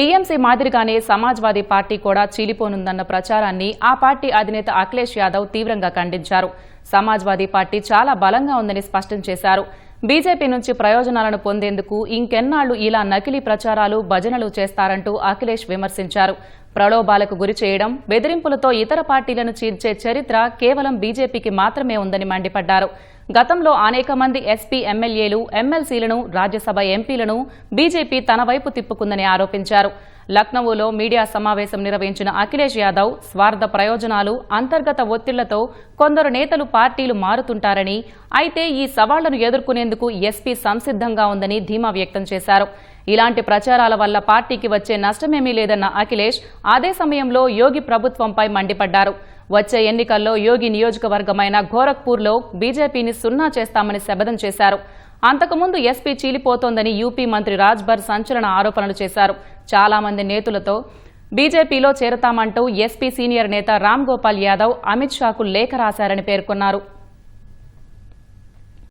TMC మాదిరిగానే Samajwadi party కూడా చీలిపోనుందన్న ప్రచారాన్ని ఆ పార్టీ అధినేత అఖిలేష్ యాదవ్ తీవ్రంగా ఖండించారు. సమాజ్వాదీ పార్టీ చాలా బలంగా ఉందని స్పష్టం చేశారు. బీజేపీ నుంచి ప్రయోజనాలను పొందేందుకు ఇంకెన్నాళ్లు ఇలా నకిలీ ప్రచారాలు భజనలు చేస్తారంటూ అఖిలేష్ విమర్శించారు. ప్రలోభాలకు గురి చేయడం, బెదిరింపులతో ఇతర పార్టీలను చీల్చే చరిత్ర కేవలం బీజేపీకి మాత్రమే ఉందని మండిపడ్డారు. గతంలో అనేక మంది ఎస్పీ ఎమ్మెల్యేలు, ఎమ్మెల్సీలను, రాజ్యసభ ఎంపీలను బీజేపీ తన వైపు తిప్పుకుందని ఆరోపించారు. లక్నవూలో మీడియా సమావేశం నిర్వహించిన అఖిలేష్ యాదవ్ స్వార్థ ప్రయోజనాలు, అంతర్గత ఒత్తిళ్లతో కొందరు నేతలు పార్టీలు మారుతుంటారని, అయితే ఈ సవాళ్లను ఎదుర్కొనేందుకు ఎస్పీ సంసిద్ధంగా ఉందని ధీమా వ్యక్తం చేశారు. ఇలాంటి ప్రచారాల వల్ల పార్టీకి వచ్చే నష్టమేమీ లేదన్న అఖిలేష్ అదే సమయంలో యోగి ప్రభుత్వంపై మండిపడ్డారు. వచ్చే ఎన్నికల్లో యోగి నియోజకవర్గమైన గోరఖ్పూర్లో బీజేపీని సున్నా చేస్తామని శపథం చేశారు. అంతకుముందు ఎస్పీ చీలిపోతోందని యూపీ మంత్రి రాజ్భర్ సంచలన ఆరోపణలు చేశారు. చాలా మంది నేతలతో బీజేపీలో చేరతామంటూ ఎస్పీ సీనియర్ నేత రామ్ గోపాల్ యాదవ్ అమిత్ షాకు లేఖ రాశారని పేర్కొన్నారు.